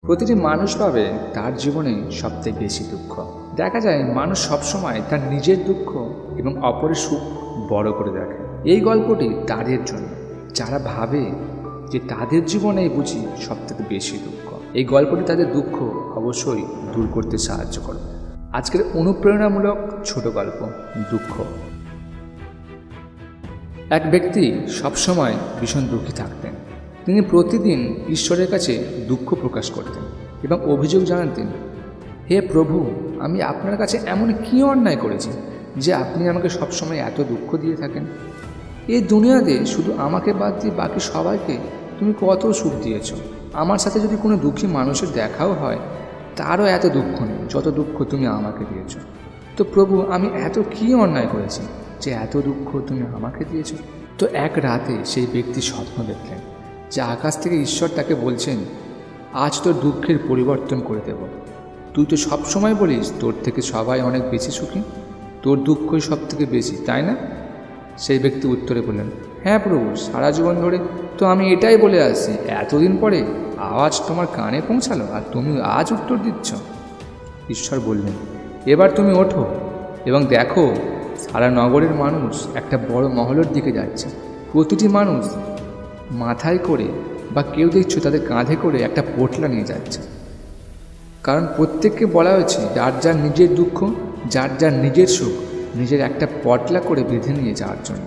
প্রতিটি মানুষ পাবে তার জীবনে সবথেকে বেশি দুঃখ। দেখা যায় মানুষ সবসময় তার নিজের দুঃখ এবং অপরের সুখ বড় করে দেখে। এই গল্পটি তাদের জন্য যারা ভাবে যে তাদের জীবনেই বুঝি সবথেকে বেশি দুঃখ। এই গল্পটি তাদের দুঃখ অবশ্যই দূর করতে সাহায্য করবে। আজকের অনুপ্রেরণামূলক ছোট গল্প দুঃখ। এক ব্যক্তি সবসময় ভীষণ দুঃখী থাকতেন। তিনি প্রতিদিন ঈশ্বরের কাছে দুঃখ প্রকাশ করতেন এবং অভিযোগ জানাতেন, হে প্রভু, আমি আপনার কাছে এমন কী অন্যায় করেছি যে আপনি আমাকে সবসময় এত দুঃখ দিয়ে থাকেন? এই দুনিয়াতে শুধু আমাকে বাদ দিয়ে বাকি সবাইকে তুমি কত সুখ দিয়েছ। আমার সাথে যদি কোনো দুঃখী মানুষের দেখাও হয়, তারও এত দুঃখ নেই যত দুঃখ তুমি আমাকে দিয়েছ। তো প্রভু, আমি এত কী অন্যায় করেছি যে এত দুঃখ তুমি আমাকে দিয়েছ? তো এক রাতে সেই ব্যক্তি স্বপ্ন দেখলেন যে আকাশ থেকে ঈশ্বর তাকে বলছেন, আজ তোর দুঃখের পরিবর্তন করে দেব। তুই তো সবসময় বলিস তোর থেকে সবাই অনেক বেশি সুখী, তোর দুঃখই সব থেকে বেশি, তাই না? সেই ব্যক্তি উত্তরে বললেন, হ্যাঁ প্রভু, সারা জীবন ধরে তো আমি এটাই বলে আসছি, এতদিন পরে আওয়াজ তোমার কানে পৌঁছালো আর তুমি আজ উত্তর দিচ্ছ। ঈশ্বর বললেন, এবার তুমি ওঠো এবং দেখো সারা নগরের মানুষ একটা বড় মহলের দিকে যাচ্ছে। প্রতিটি মানুষ মাথায় করে বা কেউ দেখছো তাদের কাঁধে করে একটা পোটলা নিয়ে যাচ্ছে। কারণ প্রত্যেককে বলা হয়েছে যার যার নিজের দুঃখ, যার যার নিজের সুখ নিজের একটা পটলা করে বেঁধে নিয়ে যাওয়ার জন্য।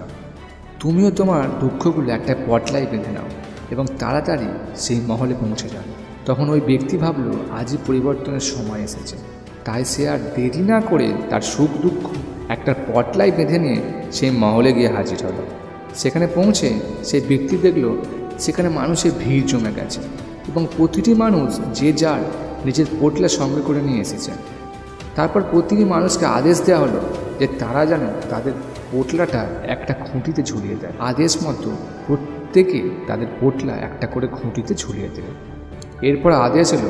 তুমিও তোমার দুঃখগুলো একটা পটলাই বেঁধে নাও এবং তাড়াতাড়ি সেই মহলে পৌঁছে যাও। তখন ওই ব্যক্তি ভাবল, আজই পরিবর্তনের সময় এসেছে। তাই সে আর দেরি না করে তার সুখ দুঃখ একটা পটলাই বেঁধে নিয়ে সেই মহলে গিয়ে হাজির হলো। সেখানে পৌঁছে সেই ব্যক্তি দেখল সেখানে মানুষের ভিড় জমে গেছে এবং প্রতিটি মানুষ যে যার নিজের পোটলা সঙ্গে করে নিয়ে এসেছে। তারপর প্রতিটি মানুষকে আদেশ দেওয়া হলো যে তারা যেন তাদের পোটলাটা একটা খুঁটিতে ঝুলিয়ে দেয়। আদেশ মতো প্রত্যেকে তাদের পোটলা একটা করে খুঁটিতে ঝুলিয়ে দেবে। এরপর আদেশ হলো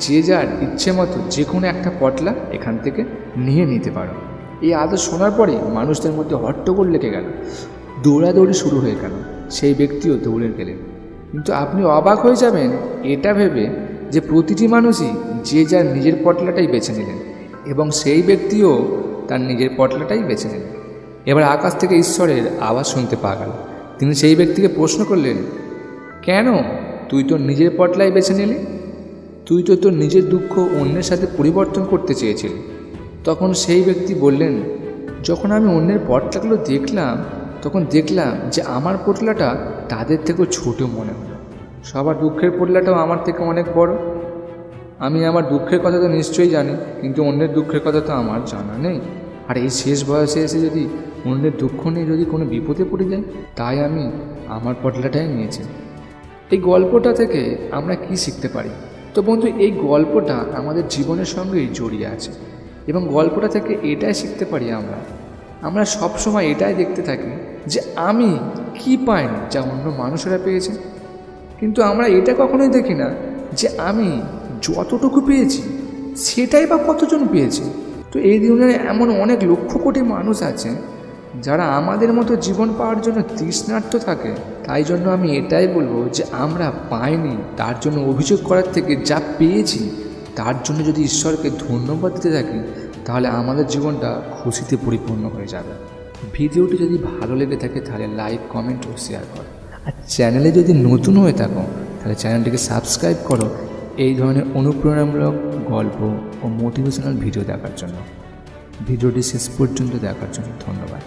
যে যার ইচ্ছে মতো যে কোনো একটা পটলা এখান থেকে নিয়ে নিতে পারো। এই আদেশ শোনার পরে মানুষদের মধ্যে হট্টগোল লেগে গেল, দৌড়াদৌড়ি শুরু হয়ে গেল। সেই ব্যক্তিও দৌড়ে গেলেন। কিন্তু আপনি অবাক হয়ে যাবেন এটা ভেবে যে প্রতিটি মানুষই যে যার নিজের পটলাটাই বেছে নিলেন এবং সেই ব্যক্তিও তার নিজের পটলাটাই বেছে নিলেন। এবার আকাশ থেকে ঈশ্বরের আওয়াজ শুনতে পাওয়া গেল। তিনি সেই ব্যক্তিকে প্রশ্ন করলেন, কেন তুই তোর নিজের পটলাই বেছে নিলি? তুই তো তোর নিজের দুঃখ অন্যের সাথে পরিবর্তন করতে চেয়েছিলি। তখন সেই ব্যক্তি বললেন, যখন আমি অন্যের পটলাগুলো দেখলাম তখন দেখলাম যে আমার পোটলাটা তাদের থেকেও ছোট মনে হলো। সবার দুঃখের পোটলাটাও আমার থেকে অনেক বড়। আমি আমার দুঃখের কথা তো নিশ্চয়ই জানি, কিন্তু অন্যের দুঃখের কথা তো আমার জানা নেই। আর এই শেষ বয়সে এসে যদি অন্যের দুঃখ নিয়ে যদি কোনো বিপদে পড়ে যাই, তাই আমি আমার পটলাটাই নিয়েছি। এই গল্পটা থেকে আমরা কি শিখতে পারি? তো বন্ধু, এই গল্পটা আমাদের জীবনের সঙ্গেই জড়িয়ে আছে এবং গল্পটা থেকে এটাই শিখতে পারি আমরা সবসময় এটাই দেখতে থাকি যে আমি কি পাইনি যা অন্য মানুষেরা পেয়েছে, কিন্তু আমরা এটা কখনোই দেখি না যে আমি যতটুকু পেয়েছি সেটাই বা কতজন পেয়েছে। তো এই দুনিয়ায় এমন অনেক লক্ষ কোটি মানুষ আছে যারা আমাদের মতো জীবন পাওয়ার জন্য তৃষ্ণার্ত থাকে। তাই জন্য আমি এটাই বলবো যে আমরা পাইনি তার জন্য অভিযোগ করার থেকে যা পেয়েছি তার জন্য যদি ঈশ্বরকে ধন্যবাদ দিতে থাকি, তাহলে আমাদের জীবনটা খুশিতে পরিপূর্ণ হয়ে যাবে। ভিডিওটি যদি ভালো লেগে থাকে তাহলে লাইক, কমেন্ট ও শেয়ার করো। আর চ্যানেলে যদি নতুন হয়ে থাকো তাহলে চ্যানেলটিকে সাবস্ক্রাইব করো এই ধরনের অনুপ্রেরণামূলক গল্প ও মোটিভেশনাল ভিডিও দেখার জন্য। ভিডিওটি শেষ পর্যন্ত দেখার জন্য ধন্যবাদ।